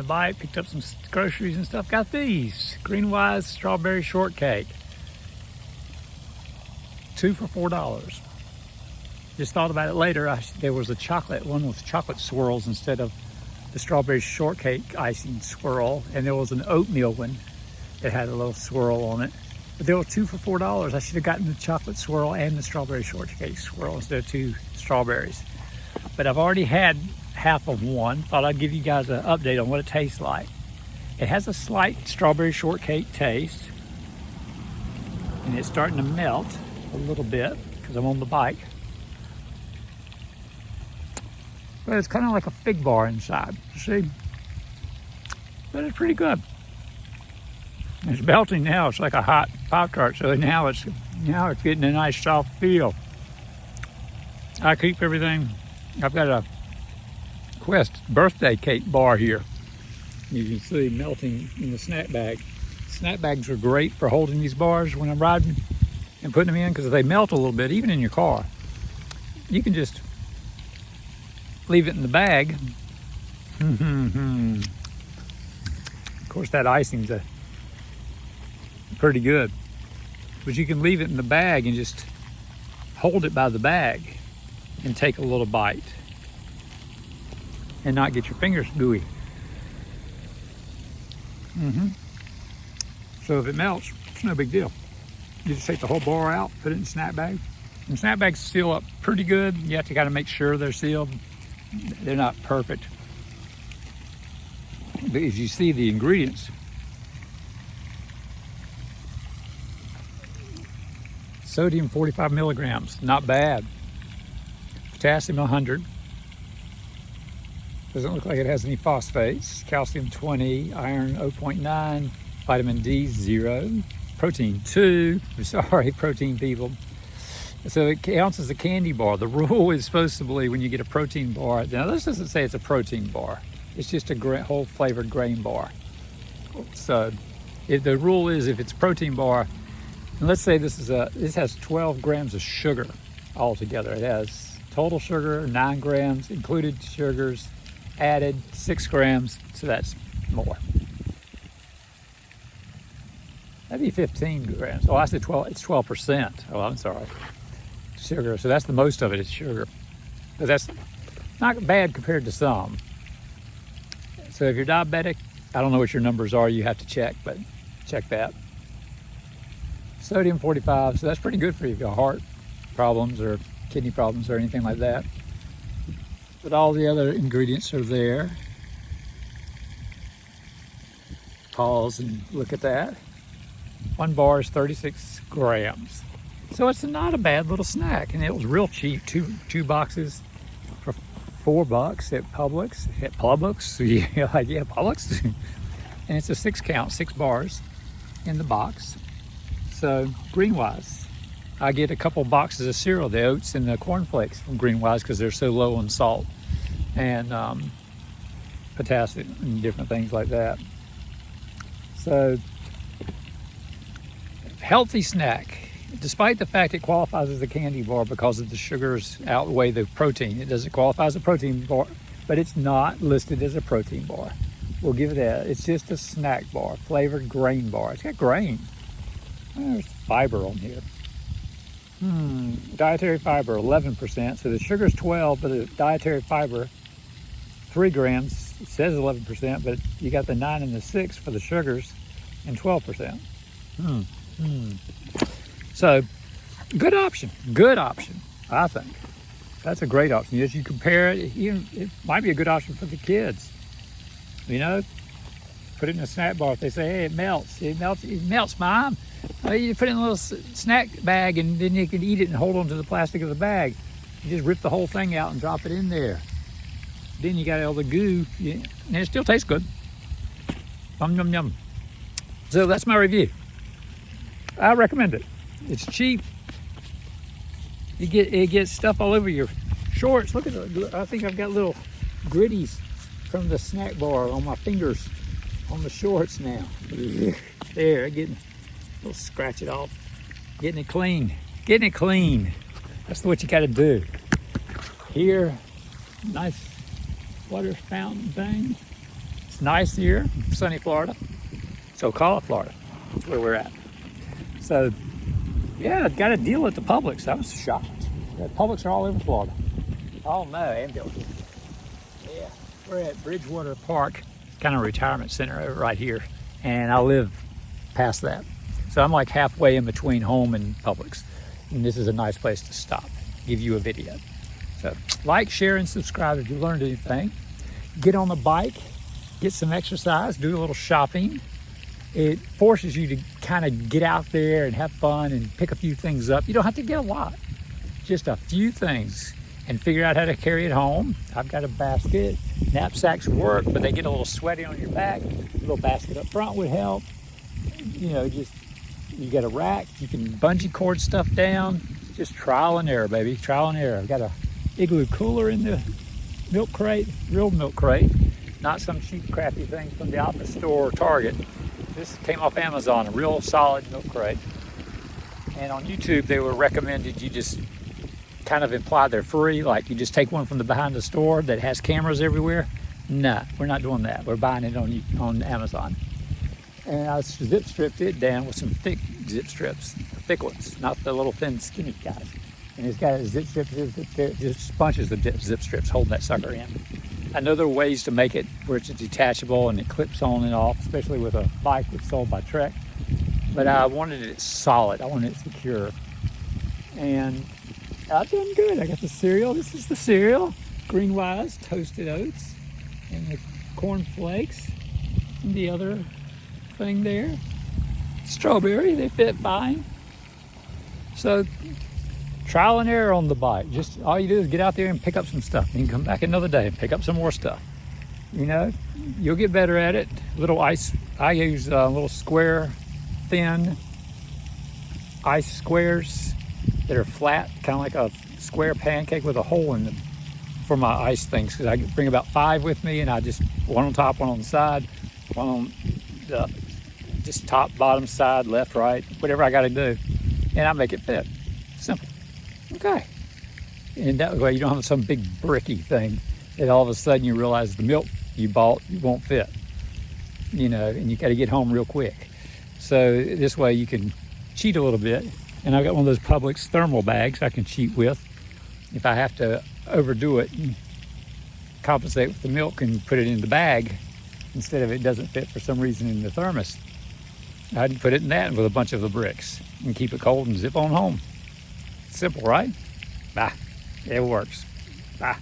the bike, picked up some groceries and stuff. Got these GreenWise Strawberry Shortcake. 2 for $4. Just thought about it later. There was a chocolate one with chocolate swirls instead of the strawberry shortcake icing swirl, and there was an oatmeal one that had a little swirl on it. But there were 2 for $4. I should have gotten the chocolate swirl and the strawberry shortcake swirl instead of 2 strawberries. But I've already had half of one. Thought I'd give you guys an update on what it tastes like. It has a slight strawberry shortcake taste, and it's starting to melt a little bit because I'm on the bike. But it's kind of like a fig bar inside, see? But it's pretty good. It's melting now. It's like a hot Pop-Tart, so now it's getting a nice soft feel. I keep everything. I've got a Quest birthday cake bar here. You can see melting in the snack bag. Snack bags are great for holding these bars when I'm riding and putting them in, because if they melt a little bit, even in your car, you can just leave it in the bag. Of course, that icing's pretty good, but you can leave it in the bag and just hold it by the bag and take a little bite and not get your fingers gooey. So if it melts, it's no big deal. You just take the whole bar out, put it in a snack bag. And snack bags seal up pretty good. You have to kind of make sure they're sealed. They're not perfect. But as you see the ingredients, sodium 45 milligrams, not bad. Potassium 100. Doesn't look like it has any phosphates. Calcium 20, iron 0.9, vitamin D 0, protein 2. Sorry, protein people. So it counts as a candy bar. The rule is supposed to be when you get a protein bar. Now this doesn't say it's a protein bar. It's just a whole flavored grain bar. So the rule is if it's a protein bar, and let's say this has 12 grams of sugar altogether. It has total sugar, 9 grams, included sugars, added 6 grams, so that's more. That'd be 15 grams. Oh, I said 12, it's 12%. Oh, I'm sorry. Sugar, so that's the most of it is sugar. But that's not bad compared to some. So if you're diabetic, I don't know what your numbers are, you have to check, but check that. Sodium 45, so that's pretty good for you if you have heart problems or kidney problems or anything like that. But all the other ingredients are there. Pause and look at that. One bar is 36 grams. So it's not a bad little snack, and it was real cheap. Two boxes for $4 at Publix. At Publix? Yeah, Publix. And it's a 6 count, 6 bars in the box. So GreenWise. I get a couple boxes of cereal, the oats and the cornflakes from GreenWise because they're so low on salt and potassium and different things like that. So healthy snack. Despite the fact it qualifies as a candy bar because of the sugars outweigh the protein. It doesn't qualify as a protein bar, but it's not listed as a protein bar. We'll give it that. It's just a snack bar, flavored grain bar. It's got grain. There's fiber on here. Dietary fiber, 11%. So the sugar's 12, but the dietary fiber, 3 grams. It says 11%, but you got the 9 and the 6 for the sugars and 12%. So, good option, I think. That's a great option. As you compare it, it might be a good option for the kids. You know, put it in a snack bar. If they say, hey, it melts, Mom. You put it in a little snack bag, and then you can eat it and hold on to the plastic of the bag. You just rip the whole thing out and drop it in there. Then you got all the goo, and it still tastes good. Yum, yum, yum. So that's my review. I recommend it. It's cheap. It gets stuff all over your shorts. Look at it. I think I've got little gritties from the snack bar on my fingers on the shorts now. There, we'll scratch it off. Getting it clean. That's what you got to do. Here, nice water fountain thing. It's nice here, sunny Florida. So-called Florida. That's where we're at. So, yeah, got a deal at the Publix. I was shocked. The Publix are all over Florida. Oh no, ambulance. Yeah, we're at Bridgewater Park, kind of a retirement center right here, and I live past that. So I'm like halfway in between home and Publix, and this is a nice place to stop, give you a video. So like, share, and subscribe if you learned anything. Get on the bike, get some exercise, do a little shopping. It forces you to kind of get out there and have fun and pick a few things up. You don't have to get a lot, just a few things, and figure out how to carry it home. I've got a basket. Knapsacks work, but they get a little sweaty on your back. A little basket up front would help. You know, just, you got a rack, you can bungee cord stuff down. Just trial and error, baby, trial and error. I've got a igloo cooler in the milk crate, real milk crate, not some cheap crappy thing from the office store or Target. This came off Amazon, a real solid milk crate. And on YouTube, they were recommended you just kind of imply they're free, like you just take one from the behind the store that has cameras everywhere. Nah, we're not doing that. We're buying it on Amazon. And I zip stripped it down with some thick zip strips, thick ones, not the little thin skinny guys. And it's got a zip strip, just bunches of zip strips holding that sucker in. I know there are ways to make it where it's detachable and it clips on and off, especially with a bike that's sold by Trek. But I wanted it solid. I wanted it secure. And I've done good. I got the cereal. This is the cereal. GreenWise toasted oats and the corn flakes and the other thing there. Strawberry, they fit fine. So trial and error on the bike. Just all you do is get out there and pick up some stuff. You can come back another day and pick up some more stuff. You know, you'll get better at it. Little ice, I use little square, thin ice squares that are flat, kind of like a square pancake with a hole in them for my ice things. Because I bring about 5 with me, and I just, one on top, one on the side, one on the just top, bottom, side, left, right, whatever I got to do, and I make it fit. Simple. Okay. And that way you don't have some big bricky thing that all of a sudden you realize the milk you bought won't fit, you know, and you got to get home real quick. So this way you can cheat a little bit. And I've got one of those Publix thermal bags I can cheat with if I have to overdo it and compensate with the milk and put it in the bag instead of it doesn't fit for some reason in the thermos. I'd put it in that with a bunch of the bricks and keep it cold and zip on home. Simple, right? Bye. It works. Bye.